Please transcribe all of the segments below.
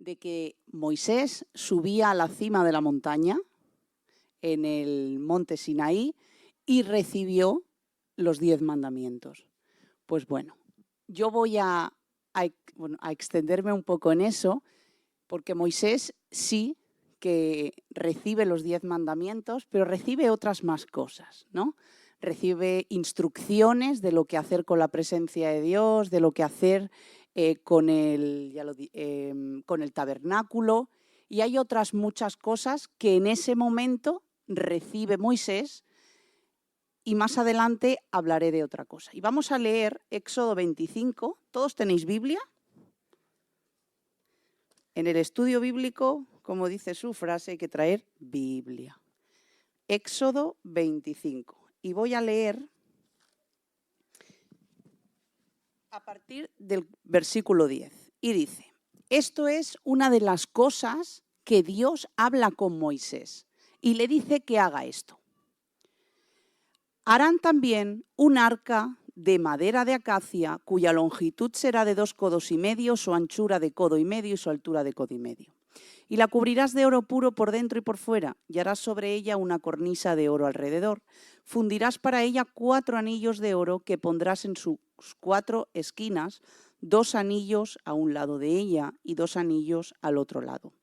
de que Moisés subía a la cima de la montaña, en el monte Sinaí, y recibió los 10 mandamientos. Pues bueno, yo voy a extenderme un poco en eso, porque Moisés sí que recibe los 10 mandamientos, pero recibe otras más cosas, ¿no? Recibe instrucciones de lo que hacer con la presencia de Dios, de lo que hacer con el tabernáculo, y hay otras muchas cosas que en ese momento recibe Moisés, y más adelante hablaré de otra cosa. Y vamos a leer Éxodo 25. ¿Todos tenéis Biblia? En el estudio bíblico, como dice su frase, hay que traer Biblia. Éxodo 25. Y voy a leer a partir del versículo 10. Y dice: esto es una de las cosas que Dios habla con Moisés y le dice que haga esto. Harán también un arca de madera de acacia, cuya longitud será de 2 codos y medio, su anchura de codo y medio y su altura de codo y medio. Y la cubrirás de oro puro por dentro y por fuera, y harás sobre ella una cornisa de oro alrededor. Fundirás para ella 4 anillos de oro que pondrás en sus 4 esquinas, 2 anillos a un lado de ella y 2 anillos al otro lado.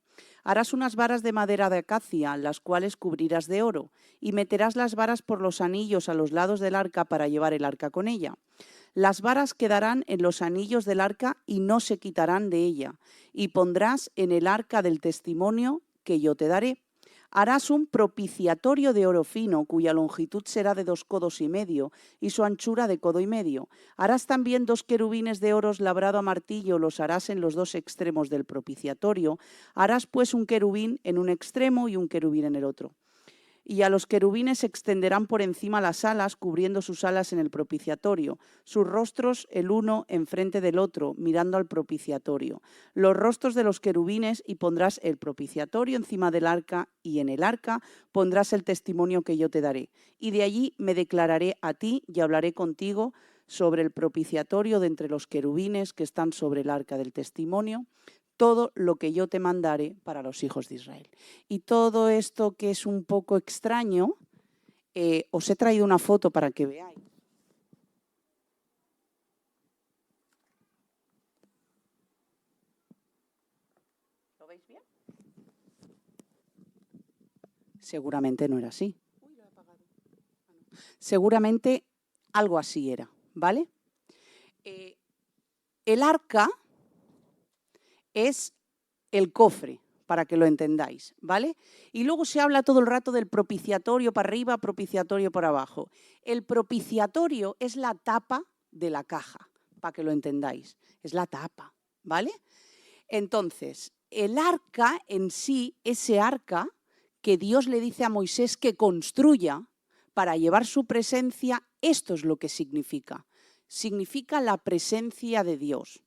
Harás unas varas de madera de acacia, las cuales cubrirás de oro, y meterás las varas por los anillos a los lados del arca para llevar el arca con ella. Las varas quedarán en los anillos del arca y no se quitarán de ella, y pondrás en el arca del testimonio que yo te daré. Harás un propiciatorio de oro fino, cuya longitud será de 2 codos y medio y su anchura de codo y medio. Harás también 2 querubines de oro labrado a martillo, los harás en los 2 extremos del propiciatorio. Harás pues un querubín en un extremo y un querubín en el otro. Y a los querubines se extenderán por encima las alas, cubriendo sus alas en el propiciatorio, sus rostros el uno enfrente del otro, mirando al propiciatorio. Los rostros de los querubines, y pondrás el propiciatorio encima del arca, y en el arca pondrás el testimonio que yo te daré. Y de allí me declararé a ti y hablaré contigo sobre el propiciatorio de entre los querubines que están sobre el arca del testimonio, todo lo que yo te mandare para los hijos de Israel. Y todo esto que es un poco extraño, os he traído una foto para que veáis. ¿Lo veis bien? Seguramente no era así. Seguramente algo así era, ¿vale? El arca es el cofre, para que lo entendáis, ¿vale? Y luego se habla todo el rato del propiciatorio para arriba, propiciatorio para abajo. El propiciatorio es la tapa de la caja, para que lo entendáis. Es la tapa, ¿vale? Entonces, el arca en sí, ese arca que Dios le dice a Moisés que construya para llevar su presencia, esto es lo que significa. Significa la presencia de Dios,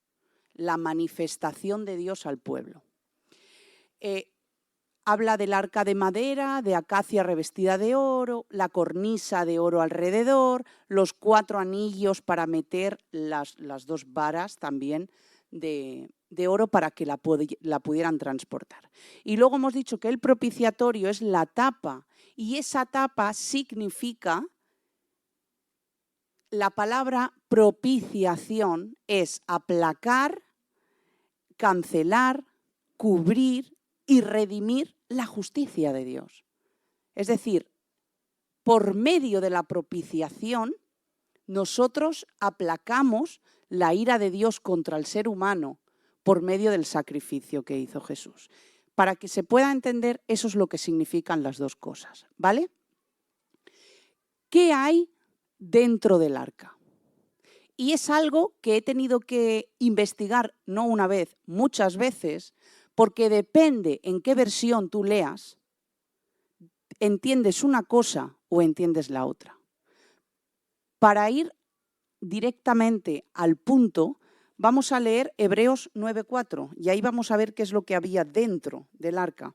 la manifestación de Dios al pueblo. Habla del arca de madera, de acacia revestida de oro, la cornisa de oro alrededor, los 4 anillos para meter las 2 varas también de oro para que la pudieran transportar. Y luego hemos dicho que el propiciatorio es la tapa, y esa tapa significa, la palabra propiciación es aplacar, cancelar, cubrir y redimir la justicia de Dios. Es decir, por medio de la propiciación, nosotros aplacamos la ira de Dios contra el ser humano por medio del sacrificio que hizo Jesús. Para que se pueda entender, eso es lo que significan las dos cosas, ¿vale? ¿Qué hay dentro del arca? Y es algo que he tenido que investigar, no una vez, muchas veces, porque depende en qué versión tú leas, entiendes una cosa o entiendes la otra. Para ir directamente al punto, vamos a leer Hebreos 9:4 y ahí vamos a ver qué es lo que había dentro del arca.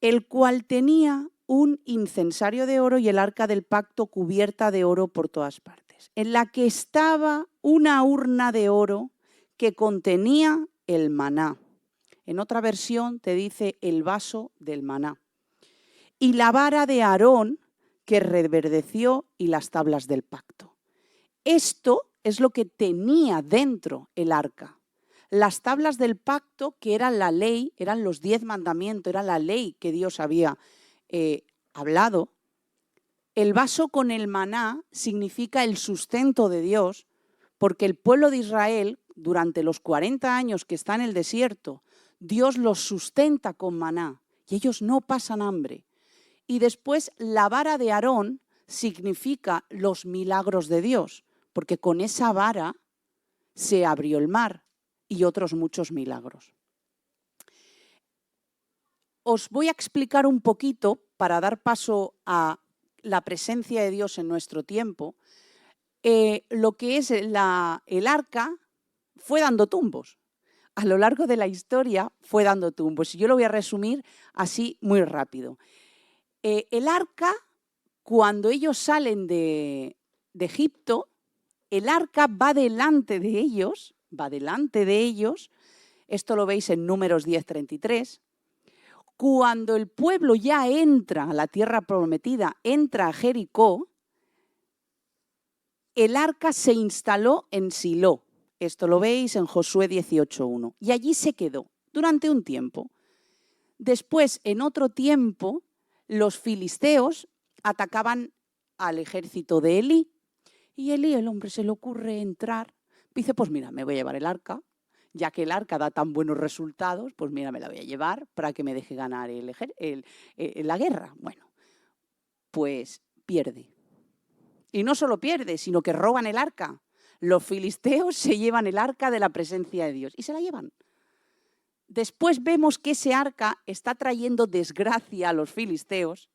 El cual tenía un incensario de oro y el arca del pacto cubierta de oro por todas partes, en la que estaba una urna de oro que contenía el maná, En otra versión te dice el vaso del maná. Y la vara de Aarón que reverdeció y las tablas del pacto. Esto es lo que tenía dentro el arca. Las tablas del pacto, que eran la ley, eran los 10 mandamientos, era la ley que Dios había hablado. El vaso con el maná significa el sustento de Dios, porque el pueblo de Israel, durante los 40 años que está en el desierto, Dios los sustenta con maná y ellos no pasan hambre. Y después la vara de Aarón significa los milagros de Dios, porque con esa vara se abrió el mar y otros muchos milagros. Os voy a explicar un poquito, para dar paso a la presencia de Dios en nuestro tiempo, lo que es el arca fue dando tumbos. A lo largo de la historia fue dando tumbos. Y yo lo voy a resumir así muy rápido. El arca, cuando ellos salen de Egipto, el arca va delante de ellos, esto lo veis en Números 10:33. Cuando el pueblo ya entra a la tierra prometida, entra a Jericó, el arca se instaló en Silo. Esto lo veis en Josué 18:1. Y allí se quedó durante un tiempo. Después, en otro tiempo, los filisteos atacaban al ejército de Elí. Y Elí, el hombre, se le ocurre entrar. Dice, pues mira, me voy a llevar el arca. Ya que el arca da tan buenos resultados, pues mira, me la voy a llevar para que me deje ganar la guerra. Bueno, pues pierde. Y no solo pierde, sino que roban el arca. Los filisteos se llevan el arca de la presencia de Dios y se la llevan. Después vemos que ese arca está trayendo desgracia a los filisteos.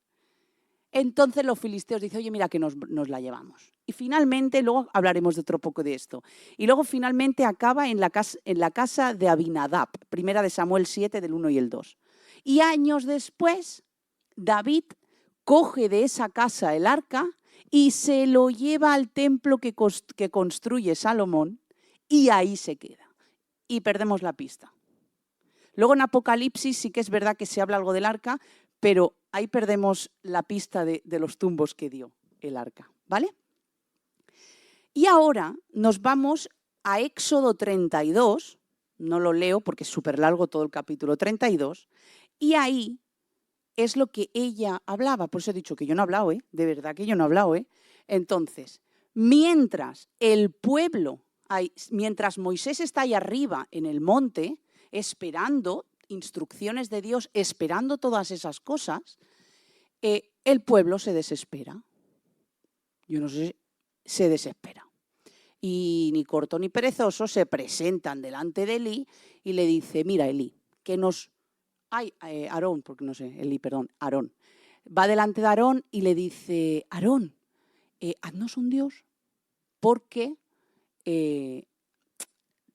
Entonces los filisteos dicen, oye, mira que nos la llevamos. Y finalmente, luego hablaremos de otro poco de esto. Y luego finalmente acaba en la casa de Abinadab, primera de Samuel 7, del 1 y el 2. Y años después, David coge de esa casa el arca y se lo lleva al templo que construye Salomón y ahí se queda. Y perdemos la pista. Luego en Apocalipsis sí que es verdad que se habla algo del arca, pero ahí perdemos la pista de los tumbos que dio el arca, ¿vale? Y ahora nos vamos a Éxodo 32, no lo leo porque es súper largo todo el capítulo 32, y ahí es lo que ella hablaba. Por eso he dicho que yo no he hablado, de verdad que yo no he hablado. Entonces, mientras Moisés está ahí arriba en el monte, esperando instrucciones de Dios, esperando todas esas cosas, el pueblo se desespera. Yo no sé, se desespera. Y ni corto ni perezoso se presentan delante de Elí y le dice, mira Elí, que nos... Aarón, porque no sé, Elí, perdón, Aarón. Va delante de Aarón y le dice, Aarón, haznos un Dios, porque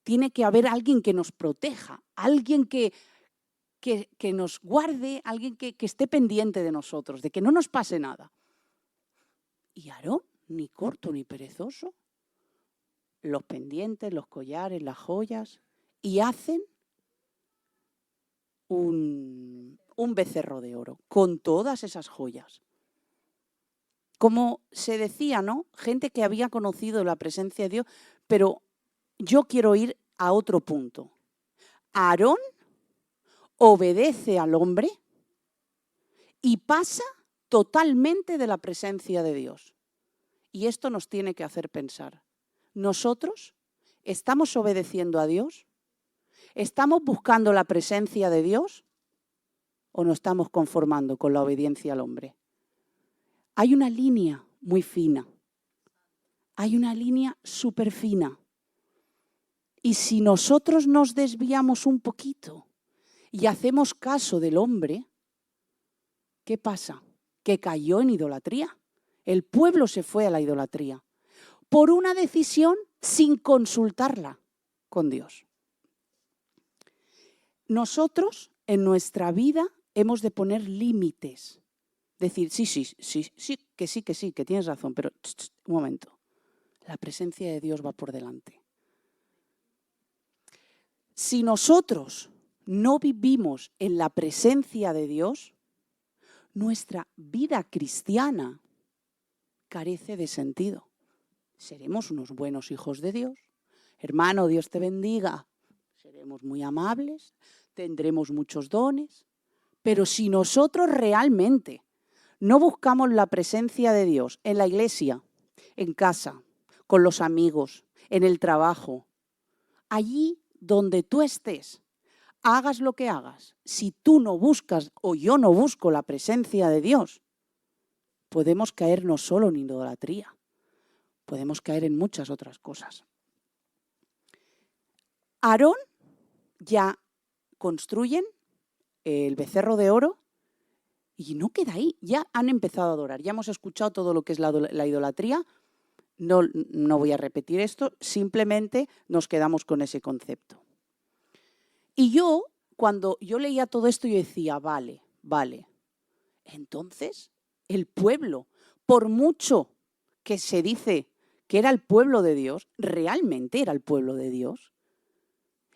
tiene que haber alguien que nos proteja, alguien que nos guarde, alguien que esté pendiente de nosotros, de que no nos pase nada. Y Aarón, ni corto ni perezoso, los pendientes, los collares, las joyas, y hacen un becerro de oro con todas esas joyas. Como se decía, ¿no? Gente que había conocido la presencia de Dios, pero yo quiero ir a otro punto. Aarón obedece al hombre y pasa totalmente de la presencia de Dios. Y esto nos tiene que hacer pensar. ¿Nosotros estamos obedeciendo a Dios? ¿Estamos buscando la presencia de Dios? ¿O nos estamos conformando con la obediencia al hombre? Hay una línea muy fina. Hay una línea súper fina. Y si nosotros nos desviamos un poquito y hacemos caso del hombre, ¿qué pasa? Que cayó en idolatría. El pueblo se fue a la idolatría por una decisión sin consultarla con Dios. Nosotros en nuestra vida hemos de poner límites. Decir, sí, que tienes razón, pero un momento. La presencia de Dios va por delante. Si nosotros no vivimos en la presencia de Dios, nuestra vida cristiana carece de sentido. Seremos unos buenos hijos de Dios. Hermano, Dios te bendiga. Seremos muy amables, tendremos muchos dones, pero si nosotros realmente no buscamos la presencia de Dios en la iglesia, en casa, con los amigos, en el trabajo, allí donde tú estés, hagas lo que hagas, si tú no buscas o yo no busco la presencia de Dios, podemos caer no solo en idolatría, podemos caer en muchas otras cosas. Aarón ya construyen el becerro de oro y no queda ahí, ya han empezado a adorar, ya hemos escuchado todo lo que es la idolatría, no voy a repetir esto, simplemente nos quedamos con ese concepto. Y yo, cuando yo leía todo esto, yo decía, vale, entonces el pueblo, por mucho que se dice que era el pueblo de Dios, ¿realmente era el pueblo de Dios?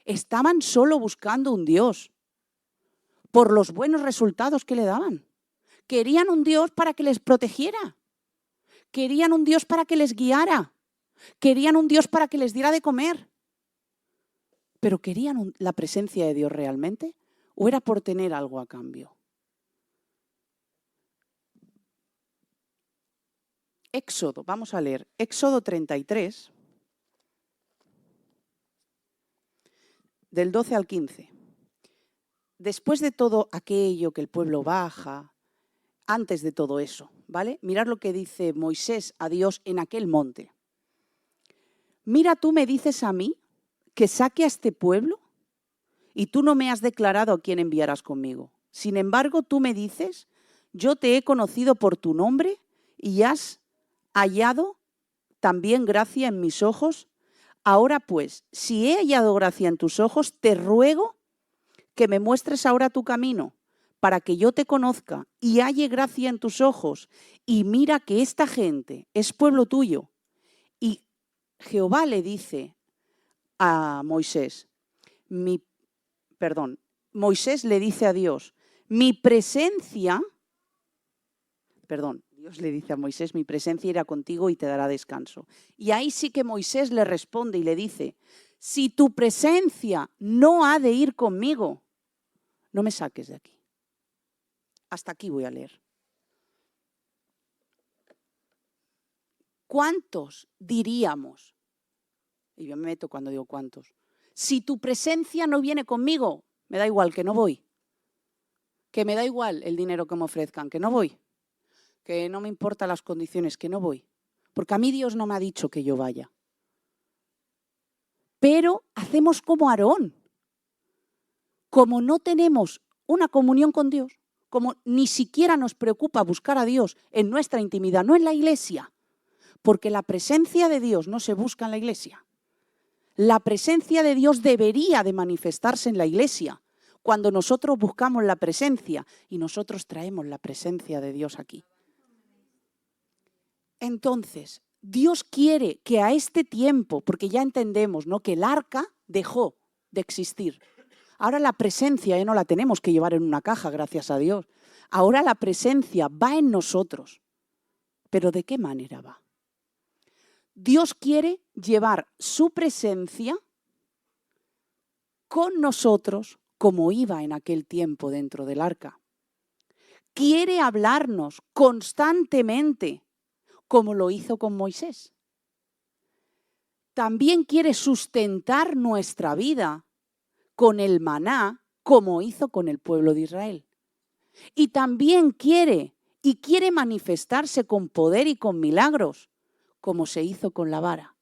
Estaban solo buscando un Dios por los buenos resultados que le daban. Querían un Dios para que les protegiera. Querían un Dios para que les guiara. Querían un Dios para que les diera de comer. ¿Pero querían la presencia de Dios realmente? ¿O era por tener algo a cambio? Éxodo, vamos a leer. Éxodo 33, del 12 al 15. Después de todo aquello que el pueblo baja, antes de todo eso, ¿vale? Mirad lo que dice Moisés a Dios en aquel monte. Mira, tú me dices a mí que saque a este pueblo y tú no me has declarado a quién enviarás conmigo. Sin embargo, tú me dices, yo te he conocido por tu nombre y has hallado también gracia en mis ojos. Ahora pues, si he hallado gracia en tus ojos, te ruego que me muestres ahora tu camino para que yo te conozca y halle gracia en tus ojos. Y mira que esta gente es pueblo tuyo. Y Jehová le dice a Moisés, Moisés le dice a Dios, Dios le dice a Moisés, mi presencia irá contigo y te dará descanso. Y ahí sí que Moisés le responde y le dice, si tu presencia no ha de ir conmigo, no me saques de aquí. Hasta aquí voy a leer. ¿Cuántos diríamos? Y yo me meto cuando digo cuántos. Si tu presencia no viene conmigo, me da igual que no voy. Que me da igual el dinero que me ofrezcan, que no voy. Que no me importan las condiciones, que no voy. Porque a mí Dios no me ha dicho que yo vaya. Pero hacemos como Aarón. Como no tenemos una comunión con Dios, como ni siquiera nos preocupa buscar a Dios en nuestra intimidad, no en la iglesia, porque la presencia de Dios no se busca en la iglesia. La presencia de Dios debería de manifestarse en la iglesia cuando nosotros buscamos la presencia y nosotros traemos la presencia de Dios aquí. Entonces, Dios quiere que a este tiempo, porque ya entendemos, ¿no?, que el arca dejó de existir. Ahora la presencia ya no la tenemos que llevar en una caja, gracias a Dios. Ahora la presencia va en nosotros. ¿Pero de qué manera va? Dios quiere llevar su presencia con nosotros como iba en aquel tiempo dentro del arca. Quiere hablarnos constantemente como lo hizo con Moisés. También quiere sustentar nuestra vida con el maná como hizo con el pueblo de Israel. Y también quiere manifestarse con poder y con milagros como se hizo con la vara.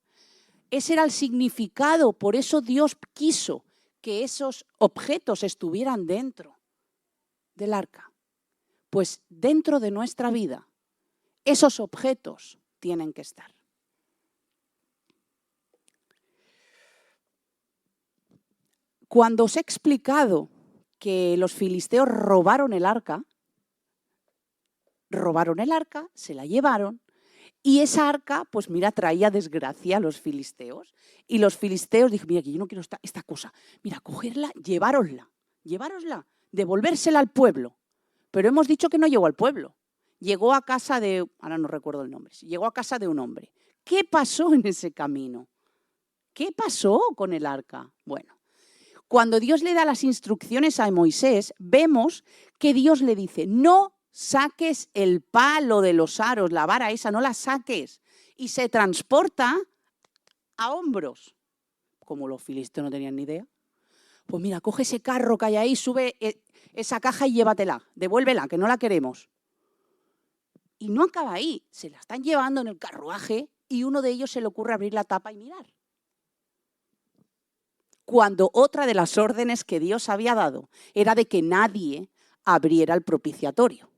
Ese era el significado, por eso Dios quiso que esos objetos estuvieran dentro del arca. Pues dentro de nuestra vida, esos objetos tienen que estar. Cuando os he explicado que los filisteos robaron el arca, se la llevaron y esa arca, pues mira, traía desgracia a los filisteos. Y los filisteos dijeron, mira, que yo no quiero esta cosa, mira, cogerla, llevárosla. llevárosla, devolvérsela al pueblo. Pero hemos dicho que no llegó al pueblo. Llegó a casa de, ahora no recuerdo el nombre, llegó a casa de un hombre. ¿Qué pasó en ese camino? ¿Qué pasó con el arca? Bueno, cuando Dios le da las instrucciones a Moisés, vemos que Dios le dice, no saques el palo de los aros, la vara esa, no la saques. Y se transporta a hombros. Como los filisteos no tenían ni idea. Pues mira, coge ese carro que hay ahí, sube esa caja y llévatela, devuélvela, que no la queremos. Y no acaba ahí, se la están llevando en el carruaje y uno de ellos se le ocurre abrir la tapa y mirar. Cuando otra de las órdenes que Dios había dado era de que nadie abriera el propiciatorio.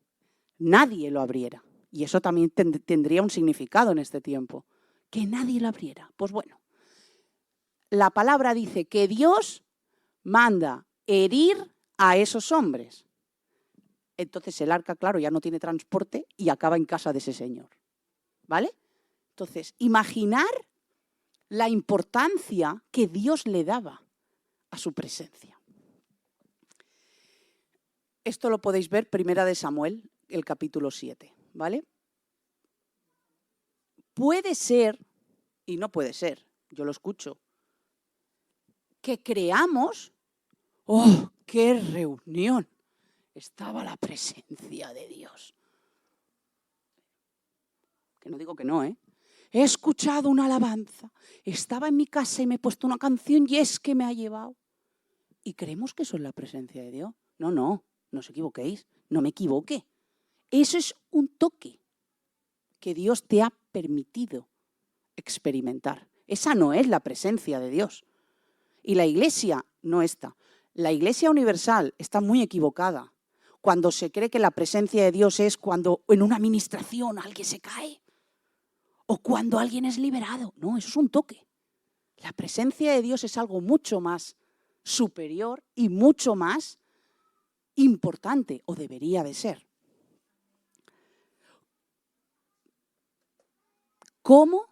Nadie lo abriera. Y eso también tendría un significado en este tiempo. Que nadie lo abriera. Pues bueno, la palabra dice que Dios manda herir a esos hombres. Entonces el arca, claro, ya no tiene transporte y acaba en casa de ese señor. ¿Vale? Entonces, imaginar la importancia que Dios le daba a su presencia. Esto lo podéis ver, Primera de Samuel, el capítulo 7, ¿vale? Puede ser, y no puede ser, yo lo escucho, que creamos, ¡oh, qué reunión! Estaba la presencia de Dios. Que no digo que no, ¿eh? He escuchado una alabanza, estaba en mi casa y me he puesto una canción y es que me ha llevado. ¿Y creemos que eso es la presencia de Dios? No, no os equivoquéis, no me equivoque. Eso es un toque que Dios te ha permitido experimentar. Esa no es la presencia de Dios. Y la Iglesia no está. La Iglesia universal está muy equivocada cuando se cree que la presencia de Dios es cuando en una administración alguien se cae o cuando alguien es liberado. No, eso es un toque. La presencia de Dios es algo mucho más superior y mucho más importante, o debería de ser. ¿Cómo?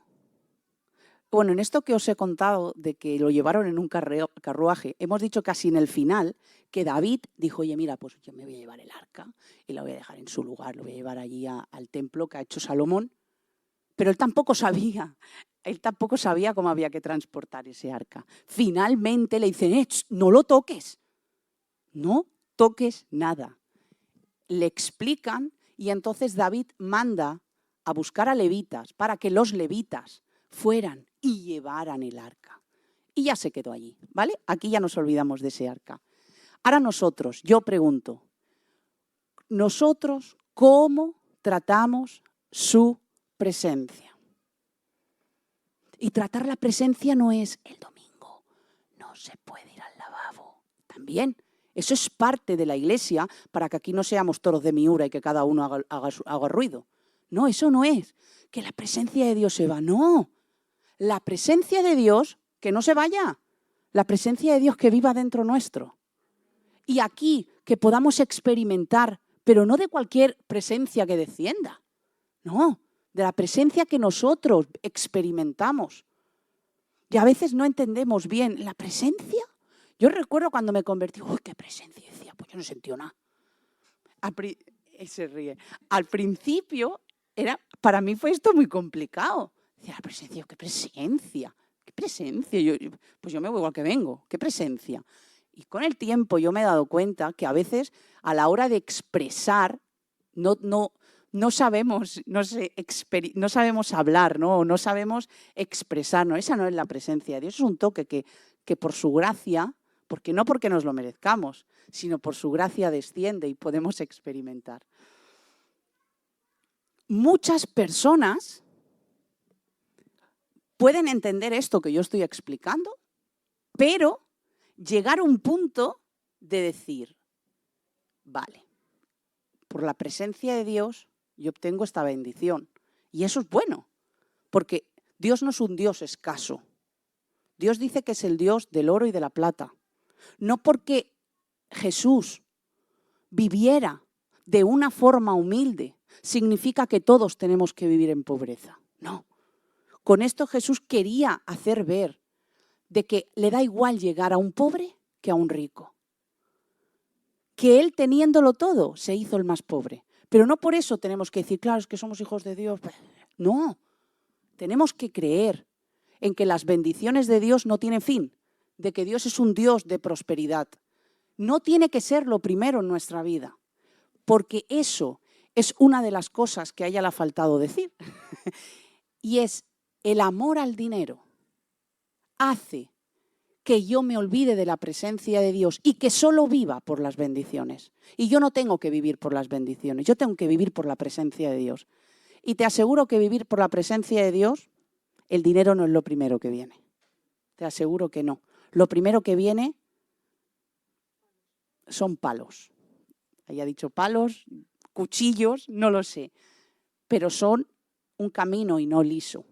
Bueno, en esto que os he contado de que lo llevaron en un carruaje, hemos dicho casi en el final que David dijo, oye, mira, pues yo me voy a llevar el arca y la voy a dejar en su lugar, lo voy a llevar allí al templo que ha hecho Salomón, pero él tampoco sabía cómo había que transportar ese arca. Finalmente le dicen, no lo toques, no toques nada. Le explican y entonces David manda a buscar a levitas para que los levitas fueran y llevaran el arca. Y ya se quedó allí, ¿vale? Aquí ya nos olvidamos de ese arca. Ahora nosotros, yo pregunto, nosotros, ¿cómo tratamos su presencia? Y tratar la presencia no es el domingo, no se puede ir al lavabo. También, eso es parte de la Iglesia para que aquí no seamos toros de Miura y que cada uno haga ruido. No, eso no es que la presencia de Dios se va, no. La presencia de Dios, que no se vaya. La presencia de Dios que viva dentro nuestro. Y aquí que podamos experimentar, pero no de cualquier presencia que descienda. No, de la presencia que nosotros experimentamos. Y a veces no entendemos bien la presencia. Yo recuerdo cuando me convertí, ¡uy, qué presencia! Y decía, pues yo no sentí nada. Se ríe. Al principio, para mí fue esto muy complicado. Decía, la presencia, ¿qué presencia? ¿Qué presencia? Pues yo me voy igual que vengo. ¿Qué presencia? Y con el tiempo yo me he dado cuenta que a veces a la hora de expresar no sabemos, no sabemos hablar, no sabemos expresarnos. Esa no es la presencia de Dios. Es un toque que por su gracia, no porque nos lo merezcamos, sino por su gracia desciende y podemos experimentar. Muchas personas pueden entender esto que yo estoy explicando, pero llegar a un punto de decir, vale, por la presencia de Dios yo obtengo esta bendición. Y eso es bueno, porque Dios no es un Dios escaso. Dios dice que es el Dios del oro y de la plata. No porque Jesús viviera de una forma humilde significa que todos tenemos que vivir en pobreza. No. Con esto Jesús quería hacer ver de que le da igual llegar a un pobre que a un rico. que Él teniéndolo todo se hizo el más pobre. Pero no por eso tenemos que decir, claro, es que somos hijos de Dios. No, tenemos que creer en que las bendiciones de Dios no tienen fin, de que Dios es un Dios de prosperidad. No tiene que ser lo primero en nuestra vida, porque eso es una de las cosas que a ella le ha faltado decir. Y es el amor al dinero hace que yo me olvide de la presencia de Dios y que solo viva por las bendiciones. Y yo no tengo que vivir por las bendiciones, yo tengo que vivir por la presencia de Dios. Y te aseguro que vivir por la presencia de Dios, el dinero no es lo primero que viene. Te aseguro que no. Lo primero que viene son palos. Haya dicho palos, cuchillos, no lo sé. Pero son un camino y no liso.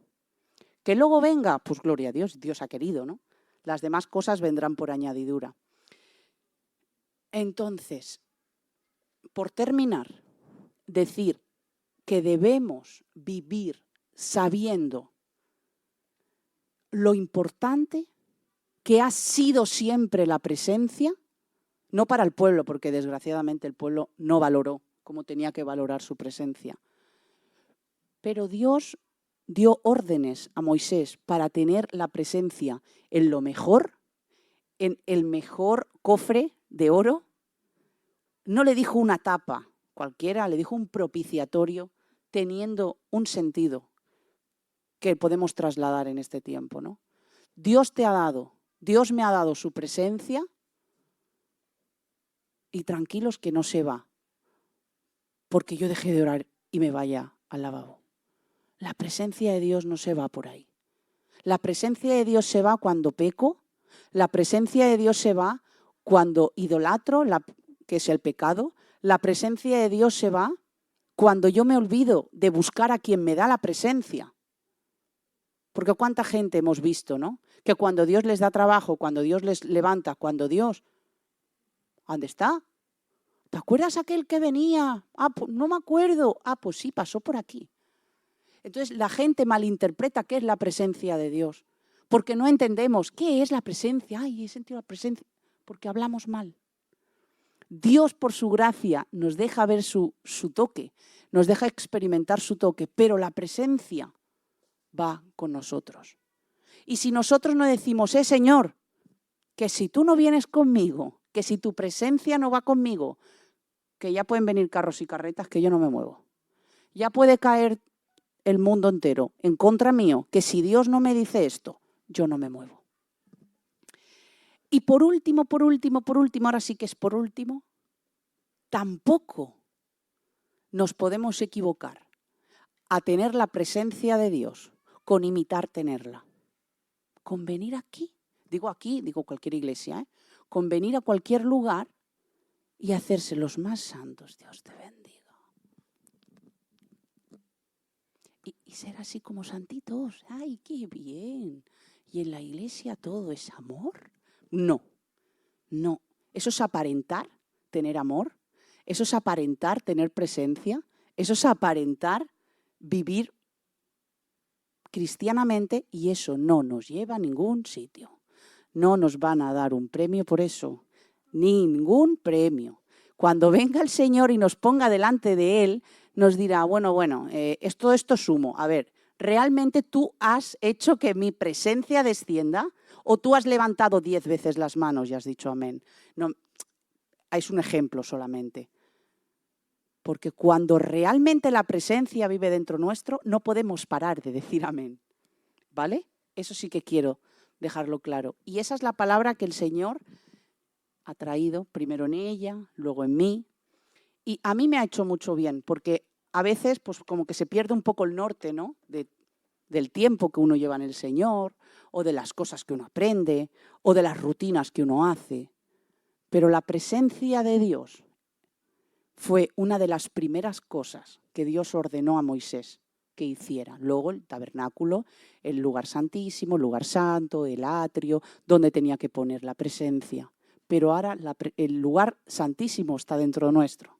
Que luego venga, pues gloria a Dios, Dios ha querido, ¿no? Las demás cosas vendrán por añadidura. Entonces, por terminar, decir que debemos vivir sabiendo lo importante que ha sido siempre la presencia, no para el pueblo, porque desgraciadamente el pueblo no valoró como tenía que valorar su presencia. Pero Dios dio órdenes a Moisés para tener la presencia en lo mejor, en el mejor cofre de oro. No le dijo una tapa cualquiera, le dijo un propiciatorio teniendo un sentido que podemos trasladar en este tiempo, ¿no? Dios me ha dado su presencia y tranquilos que no se va porque yo dejé de orar y me vaya al lavabo. La presencia de Dios no se va por ahí. La presencia de Dios se va cuando peco, la presencia de Dios se va cuando idolatro, que es el pecado, la presencia de Dios se va cuando yo me olvido de buscar a quien me da la presencia. Porque cuánta gente hemos visto, ¿no? Que cuando Dios les da trabajo, cuando Dios les levanta, cuando Dios... ¿Dónde está? ¿Te acuerdas aquel que venía? Pues no me acuerdo. Pues sí, pasó por aquí. Entonces la gente malinterpreta qué es la presencia de Dios. Porque no entendemos qué es la presencia. Ay, he sentido la presencia. Porque hablamos mal. Dios, por su gracia, nos deja ver su toque. Nos deja experimentar su toque. Pero la presencia va con nosotros. Y si nosotros no decimos, Señor, que si tú no vienes conmigo, que si tu presencia no va conmigo, que ya pueden venir carros y carretas, que yo no me muevo. Ya puede caer el mundo entero en contra mío, que si Dios no me dice esto, yo no me muevo. Y por último, ahora sí que es por último, tampoco nos podemos equivocar a tener la presencia de Dios con imitar tenerla. Con venir aquí, digo cualquier iglesia, con venir a cualquier lugar y hacerse los más santos. Dios te bendiga. Y ser así como santitos. ¡Ay, qué bien! ¿Y en la iglesia todo es amor? No. Eso es aparentar tener amor. Eso es aparentar tener presencia. Eso es aparentar vivir cristianamente y eso no nos lleva a ningún sitio. No nos van a dar un premio por eso. Ningún premio. Cuando venga el Señor y nos ponga delante de Él, nos dirá, bueno, esto es humo. A ver, ¿realmente tú has hecho que mi presencia descienda? ¿O tú has levantado 10 veces las manos y has dicho amén? No, es un ejemplo solamente. Porque cuando realmente la presencia vive dentro nuestro, no podemos parar de decir amén. ¿Vale? Eso sí que quiero dejarlo claro. Y esa es la palabra que el Señor ha traído, primero en ella, luego en mí. Y a mí me ha hecho mucho bien, porque a veces pues como que se pierde un poco el norte, ¿no? Del tiempo que uno lleva en el Señor, o de las cosas que uno aprende, o de las rutinas que uno hace. Pero la presencia de Dios fue una de las primeras cosas que Dios ordenó a Moisés que hiciera. Luego el tabernáculo, el lugar santísimo, el lugar santo, el atrio, donde tenía que poner la presencia. Pero ahora el lugar santísimo está dentro nuestro.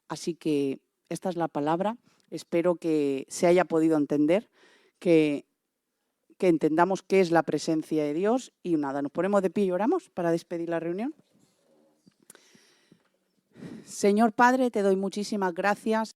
Así que esta es la palabra. Espero que se haya podido entender, que entendamos qué es la presencia de Dios. Y nada, nos ponemos de pie y oramos para despedir la reunión. Señor Padre, te doy muchísimas gracias